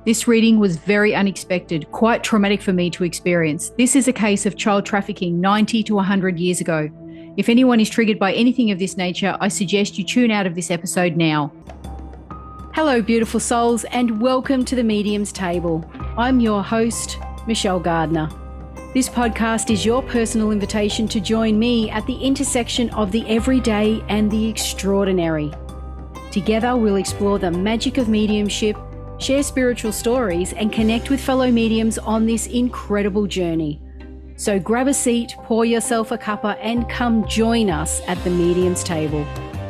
This reading was very unexpected, quite traumatic for me to experience. This is a case of child trafficking 90 to 100 years ago. If anyone is triggered by anything of this nature, I suggest you tune out of this episode now. Hello, beautiful souls, and welcome to the Medium's Table. I'm your host, Michelle Gardner. This podcast is your personal invitation to join me at the intersection of the everyday and the extraordinary. Together, we'll explore the magic of mediumship, share spiritual stories, and connect with fellow mediums on this incredible journey. So grab a seat, pour yourself a cuppa, and come join us at the Medium's Table,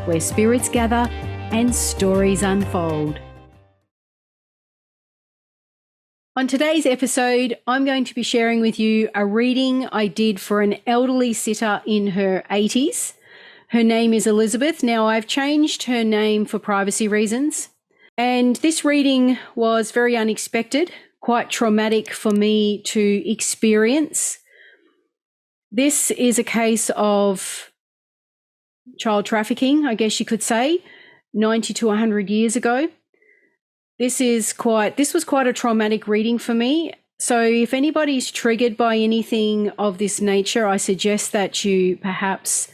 where spirits gather and stories unfold. On today's episode, I'm going to be sharing with you a reading I did for an elderly sitter in her 80s. Her name is Elizabeth. Now, I've changed her name for privacy reasons. And this reading was very unexpected, quite traumatic for me to experience. This is a case of child trafficking, I guess you could say, 90 to 100 years ago. This was quite a traumatic reading for me. So if anybody's triggered by anything of this nature, I suggest that you perhaps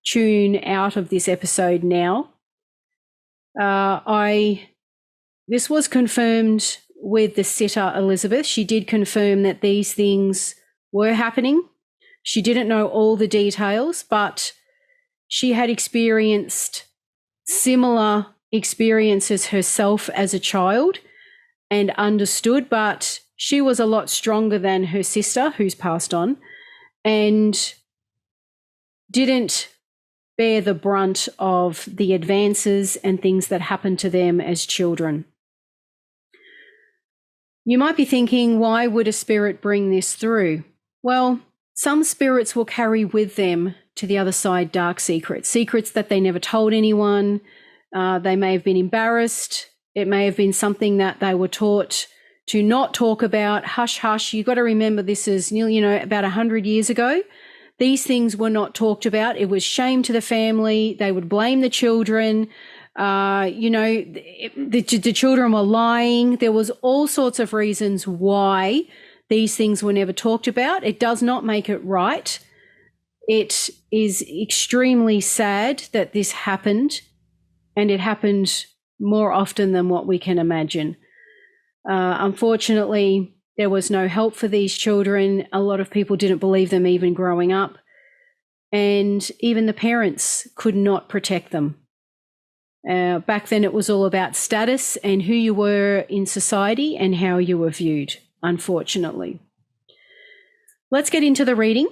tune out of this episode now. This was confirmed with the sitter, Elizabeth. She did confirm that these things were happening. She didn't know all the details, but she had experienced similar experiences herself as a child and understood, but she was a lot stronger than her sister, who's passed on, and didn't bear the brunt of the advances and things that happened to them as children. You might be thinking, why would a spirit bring this through? Well, some spirits will carry with them to the other side dark secrets that they never told anyone. They may have been embarrassed. It may have been something that they were taught to not talk about. Hush, hush. You've got to remember this is nearly, about 100 years ago. These things were not talked about. It was shame to the family. They would blame the children. The children were lying. There was all sorts of reasons why these things were never talked about. It does not make it right. It is extremely sad that this happened, and it happened more often than what we can imagine. Unfortunately, there was no help for these children. A lot of people didn't believe them even growing up. And even the parents could not protect them. Back then, it was all about status and who you were in society and how you were viewed, unfortunately. Let's get into the reading.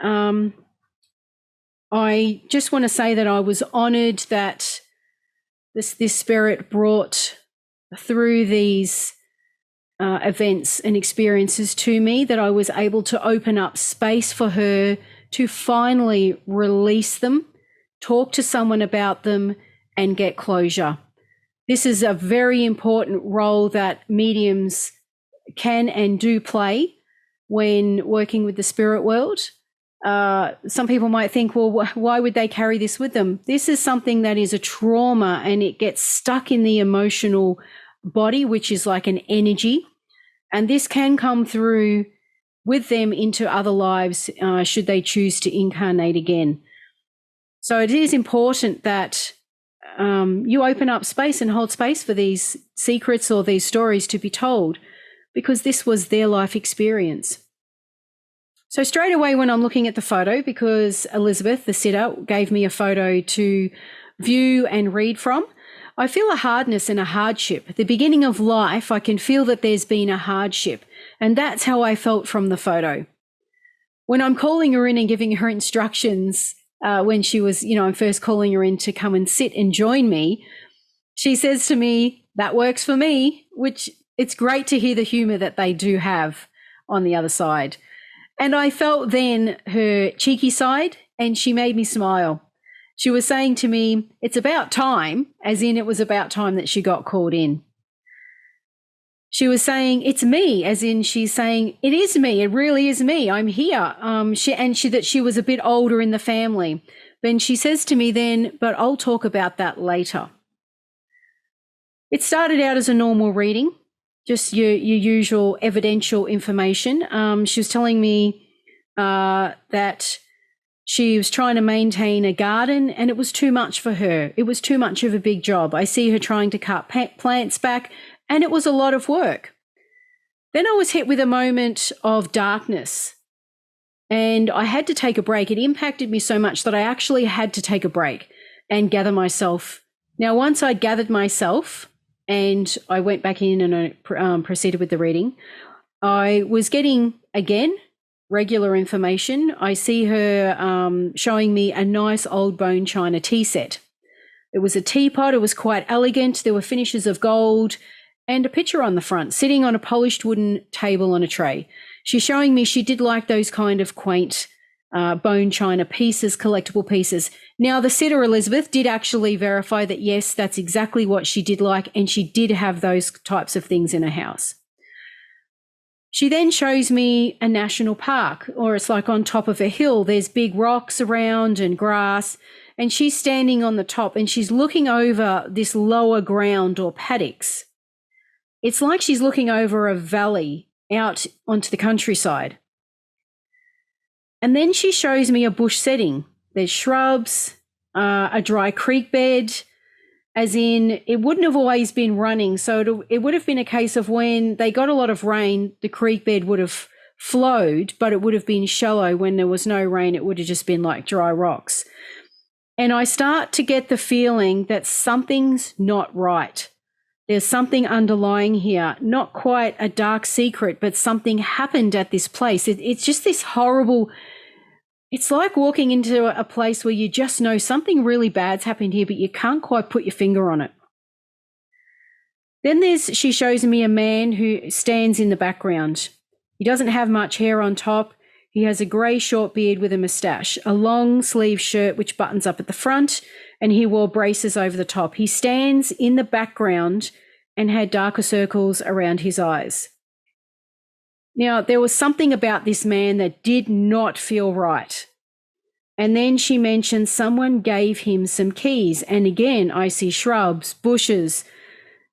I just want to say that I was honored that this spirit brought through these events and experiences to me, that I was able to open up space for her to finally release them, talk to someone about them, and get closure. This is a very important role that mediums can and do play when working with the spirit world. Some people might think, well, why would they carry this with them? This is something that is a trauma, and it gets stuck in the emotional body, which is like an energy. And this can come through with them into other lives, should they choose to incarnate again. So it is important that you open up space and hold space for these secrets or these stories to be told, because this was their life experience. So straight away when I'm looking at the photo, because Elizabeth, the sitter, gave me a photo to view and read from, I feel a hardness and a hardship. At the beginning of life, I can feel that there's been a hardship, and that's how I felt from the photo. When I'm calling her in and giving her instructions, when she was, I'm first calling her in to come and sit and join me, she says to me, "That works for me," which it's great to hear the humor that they do have on the other side. And I felt then her cheeky side, and she made me smile. She was saying to me, "It's about time," as in it was about time that she got called in. She was saying, "It's me," as in she's saying, "It is me. It really is me. I'm here." That she was a bit older in the family. Then she says to me then, "But I'll talk about that later." It started out as a normal reading. just your usual evidential information. She was telling me that she was trying to maintain a garden and it was too much for her. It was too much of a big job. I see her trying to cut plants back and it was a lot of work. Then I was hit with a moment of darkness and I had to take a break. It impacted me so much that I actually had to take a break and gather myself. Now, once I gathered myself and I went back in and I proceeded with the reading, I was getting, again, regular information. I see her showing me a nice old bone china tea set. It was a teapot. It was quite elegant. There were finishes of gold and a picture on the front, sitting on a polished wooden table on a tray. She's showing me she did like those kind of quaint bone china pieces, collectible pieces. Now, the sitter Elizabeth did actually verify that, yes, that's exactly what she did like, and she did have those types of things in her house. She then shows me a national park, or it's like on top of a hill. There's big rocks around and grass, and she's standing on the top and she's looking over this lower ground or paddocks. It's like she's looking over a valley out onto the countryside. And then she shows me a bush setting. There's shrubs, a dry creek bed, as in it wouldn't have always been running. So it would have been a case of when they got a lot of rain, the creek bed would have flowed, but it would have been shallow. When there was no rain, it would have just been like dry rocks. And I start to get the feeling that something's not right. There's something underlying here, not quite a dark secret, but something happened at this place. It's just this horrible, it's like walking into a place where you just know something really bad's happened here, but you can't quite put your finger on it. Then she shows me a man who stands in the background. He doesn't have much hair on top. He has a grey short beard with a moustache, a long sleeve shirt which buttons up at the front, and he wore braces over the top. He stands in the background and had darker circles around his eyes. Now, there was something about this man that did not feel right. And then she mentioned someone gave him some keys. And again, I see shrubs, bushes.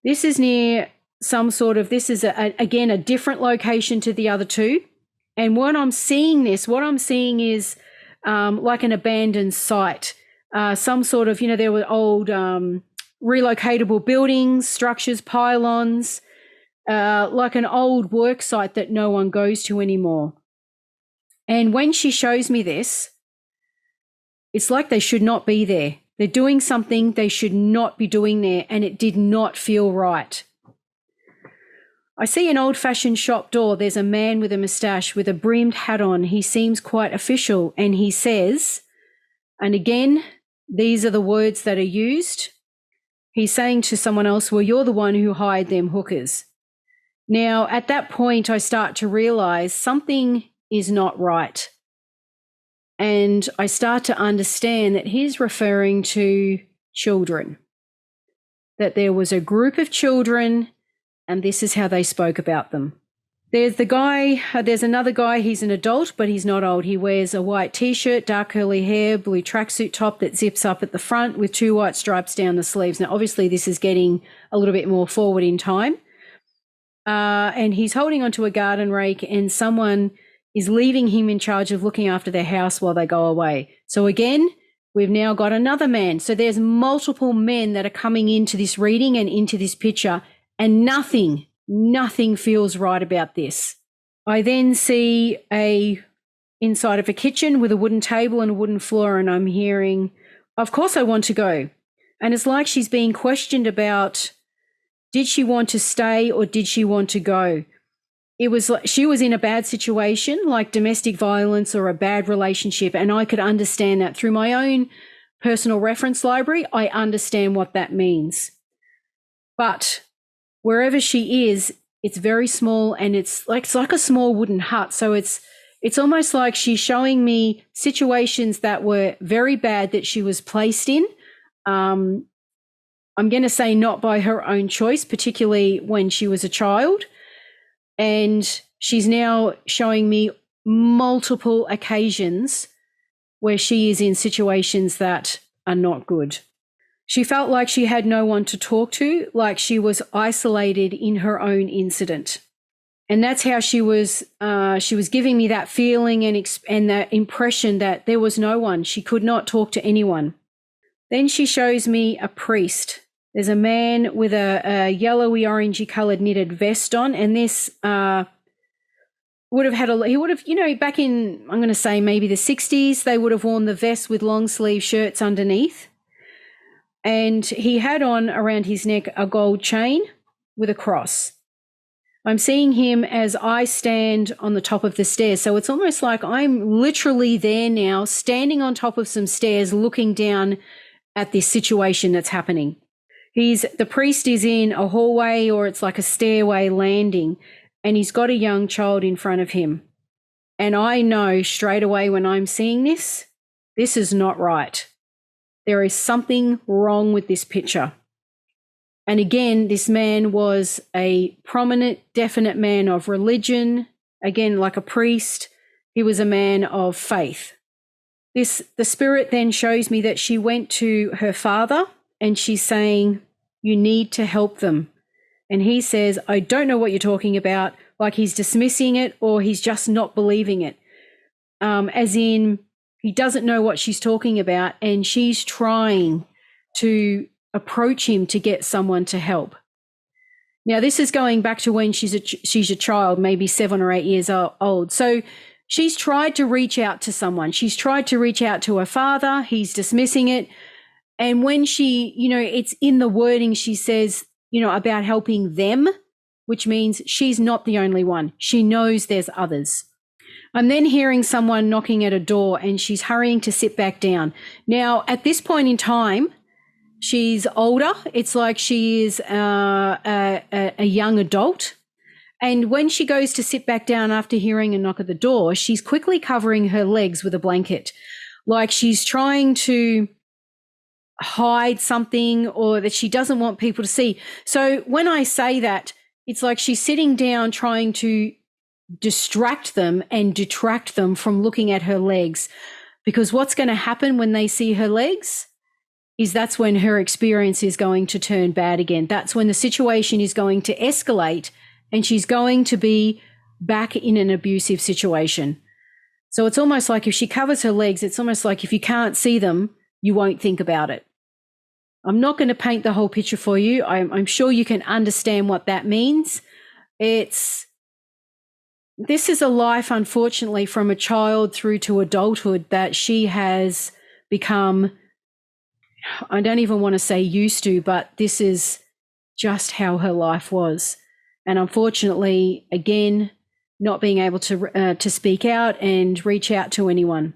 This is near some sort of, this is, again, a different location to the other two. And what I'm seeing is like an abandoned site. Some sort of, there were old relocatable buildings, structures, pylons, like an old work site that no one goes to anymore. And when she shows me this, it's like they should not be there. They're doing something they should not be doing there, and it did not feel right. I see an old-fashioned shop door. There's a man with a moustache with a brimmed hat on. He seems quite official, and he says, and again, these are the words that are used. He's saying to someone else, well, you're the one who hired them hookers. Now, at that point, I start to realize something is not right. And I start to understand that he's referring to children, that there was a group of children, and this is how they spoke about them. There's another guy, he's an adult, but he's not old. He wears a white t-shirt, dark curly hair, blue tracksuit top that zips up at the front with 2 white stripes down the sleeves. Now, obviously, this is getting a little bit more forward in time. And he's holding onto a garden rake, and someone is leaving him in charge of looking after their house while they go away. So again, we've now got another man. So there's multiple men that are coming into this reading and into this picture, and nothing feels right about this. I then see inside of a kitchen with a wooden table and a wooden floor, and I'm hearing, of course I want to go. And it's like she's being questioned about, did she want to stay or did she want to go? It was like she was in a bad situation, like domestic violence or a bad relationship, and I could understand that through my own personal reference library. I understand what that means. But wherever she is, it's very small, and it's like a small wooden hut. So it's almost like she's showing me situations that were very bad that she was placed in. I'm going to say not by her own choice, particularly when she was a child. And she's now showing me multiple occasions where she is in situations that are not good. She felt like she had no one to talk to, like she was isolated in her own incident. And that's how she was giving me that feeling and that impression that there was no one. She could not talk to anyone. Then she shows me a priest. There's a man with a yellowy, orangey coloured knitted vest on, and this would have back in, I'm going to say maybe the 60s, they would have worn the vest with long sleeve shirts underneath. And he had on around his neck a gold chain with a cross. I'm seeing him as I stand on the top of the stairs. So it's almost like I'm literally there now, standing on top of some stairs, looking down at this situation that's happening. The priest is in a hallway, or it's like a stairway landing, and he's got a young child in front of him. And I know straight away when I'm seeing this is not right. There is something wrong with this picture. And again, this man was a prominent, definite man of religion, again, like a priest. He was a man of faith. The spirit then shows me that she went to her father and she's saying, you need to help them. And he says, I don't know what you're talking about, like he's dismissing it or he's just not believing it. As in, he doesn't know what she's talking about, and she's trying to approach him to get someone to help. Now, this is going back to when she's a child, maybe 7 or 8 years old. So she's tried to reach out to someone. She's tried to reach out to her father. He's dismissing it. And when she, it's in the wording, she says, about helping them, which means she's not the only one. She knows there's others. I'm then hearing someone knocking at a door, and she's hurrying to sit back down. Now, at this point in time, she's older. It's like she is a young adult. And when she goes to sit back down after hearing a knock at the door, she's quickly covering her legs with a blanket, like she's trying to hide something or that she doesn't want people to see. So when I say that, it's like she's sitting down trying to distract them and detract them from looking at her legs, because what's going to happen when they see her legs is that's when her experience is going to turn bad again. That's when the situation is going to escalate and she's going to be back in an abusive situation. So it's almost like if she covers her legs, it's almost like if you can't see them, you won't think about it. I'm not going to paint the whole picture for you. I'm sure you can understand what that means. This is a life, unfortunately, from a child through to adulthood that she has become, I don't even want to say used to, but this is just how her life was. And unfortunately, again, not being able to speak out and reach out to anyone.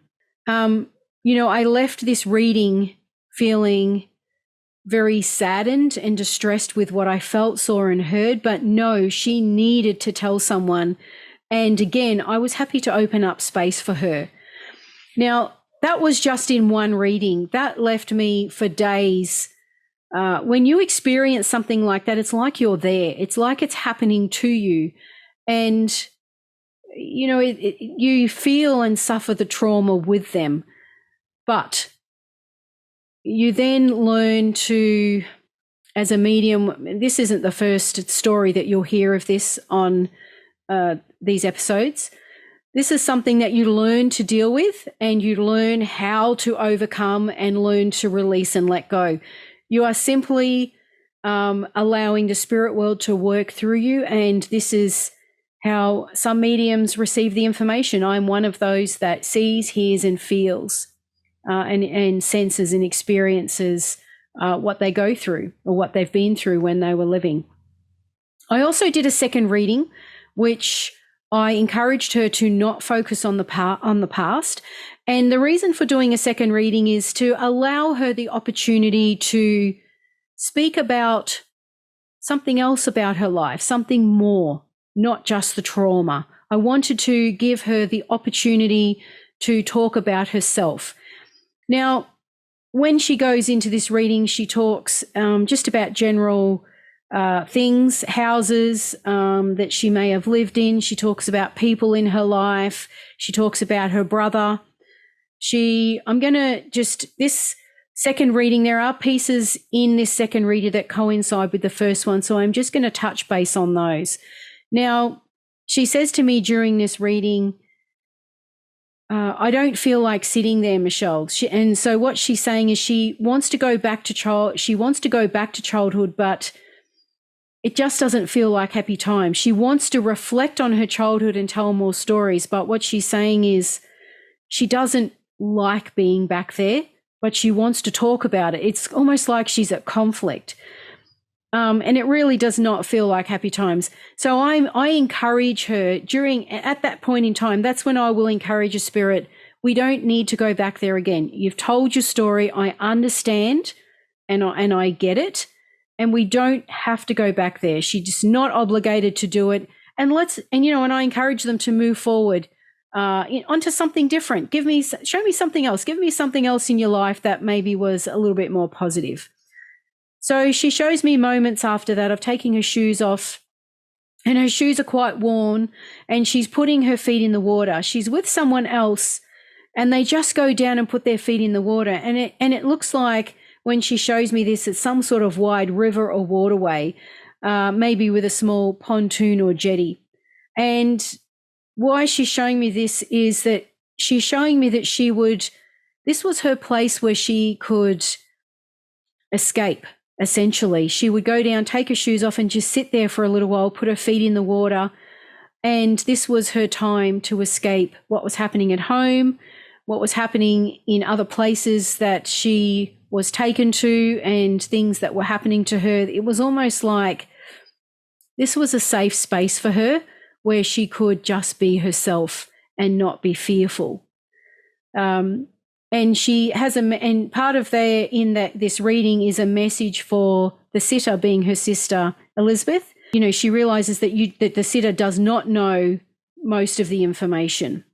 I left this reading feeling very saddened and distressed with what I felt, saw, and heard, but no, she needed to tell someone. And again, I was happy to open up space for her. Now, that was just in one reading. That left me for days. When you experience something like that, it's like you're there. It's like it's happening to you. And, you feel and suffer the trauma with them. But you then learn to, as a medium, this isn't the first story that you'll hear of this on these episodes. This is something that you learn to deal with, and you learn how to overcome and learn to release and let go. You are simply allowing the spirit world to work through you, and this is how some mediums receive the information. I'm one of those that sees, hears, and feels and senses and experiences what they go through or what they've been through when they were living. I also did a second reading, which I encouraged her to not focus on the past. And the reason for doing a second reading is to allow her the opportunity to speak about something else about her life, something more, not just the trauma. I wanted to give her the opportunity to talk about herself. Now, when she goes into this reading, she talks just about general things, houses that she may have lived in. She talks about people in her life. She talks about her brother. This second reading, there are pieces in this second reading that coincide with the first one, so I'm just going to touch base on those. Now, she says to me during this reading, I don't feel like sitting there, Michelle. And so what she's saying is she wants to go back to childhood, but it just doesn't feel like happy times. She wants to reflect on her childhood and tell more stories, but what she's saying is she doesn't like being back there, but she wants to talk about it. It's almost like she's at conflict. And it really does not feel like happy times. So I encourage her at that point in time, that's when I will encourage a spirit. We don't need to go back there again. You've told your story. I understand and I get it. And we don't have to go back there. She's just not obligated to do it. And I encourage them to move forward onto something different. Show me something else. Give me something else in your life that maybe was a little bit more positive. So she shows me moments after that of taking her shoes off, and her shoes are quite worn, and she's putting her feet in the water. She's with someone else, and they just go down and put their feet in the water. And it looks like, when she shows me this, it's some sort of wide river or waterway, maybe with a small pontoon or jetty. And why she's showing me this is that she's showing me that this was her place where she could escape. Essentially, she would go down, take her shoes off, and just sit there for a little while, put her feet in the water. And this was her time to escape what was happening at home, what was happening in other places that she was taken to, and things that were happening to her. It was almost like this was a safe space for her where she could just be herself and not be fearful. And she has and part of this reading is a message for the sitter, being her sister Elizabeth. She realizes that the sitter does not know most of the information.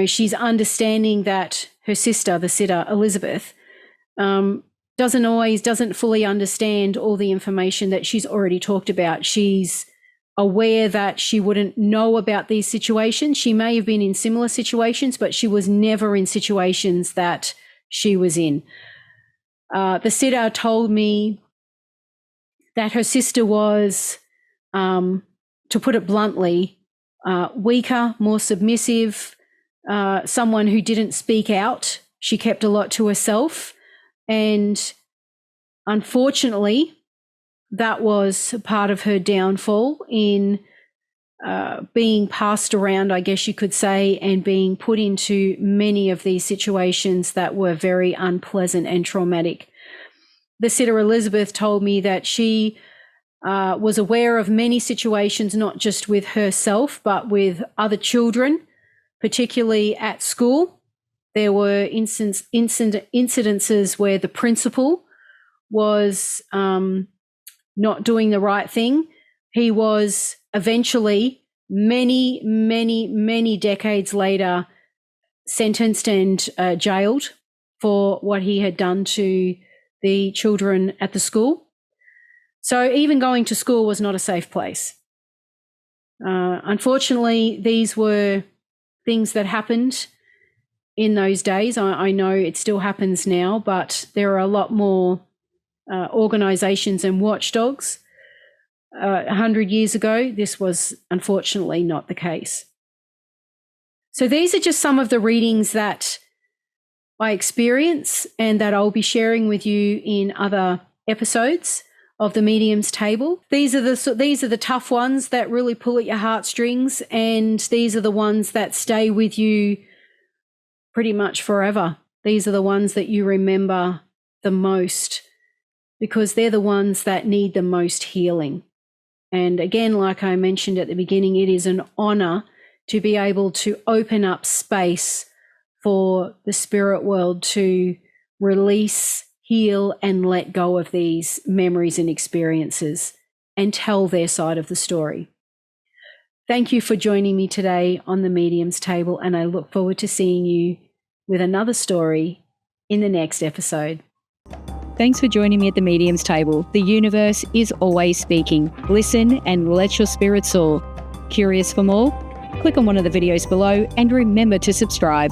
She's understanding that her sister, the sitter Elizabeth, doesn't fully understand all the information that she's already talked about. She's aware that she wouldn't know about these situations. She may have been in similar situations, but she was never in situations that she was in. The sitter told me that her sister was, to put it bluntly, weaker, more submissive, someone who didn't speak out. She kept a lot to herself. And unfortunately, that was part of her downfall in being passed around, I guess you could say, and being put into many of these situations that were very unpleasant and traumatic. The sitter Elizabeth told me that she was aware of many situations, not just with herself, but with other children, particularly at school. There were incidences where the principal was not doing the right thing. He was eventually, many, many, many decades later, sentenced and jailed for what he had done to the children at the school. So even going to school was not a safe place. Unfortunately, these were things that happened in those days. I know it still happens now, but there are a lot more organizations and watchdogs. 100 years ago, this was unfortunately not the case. So these are just some of the readings that I experience and that I'll be sharing with you in other episodes of the Medium's Table. These are the tough ones that really pull at your heartstrings, and these are the ones that stay with you pretty much forever. These are the ones that you remember the most, because they're the ones that need the most healing. And again, like I mentioned at the beginning, it is an honor to be able to open up space for the spirit world to release, heal, and let go of these memories and experiences and tell their side of the story. Thank you for joining me today on the Medium's Table, and I look forward to seeing you with another story in the next episode. Thanks for joining me at the Medium's Table. The universe is always speaking. Listen and let your spirit soar. Curious for more? Click on one of the videos below and remember to subscribe.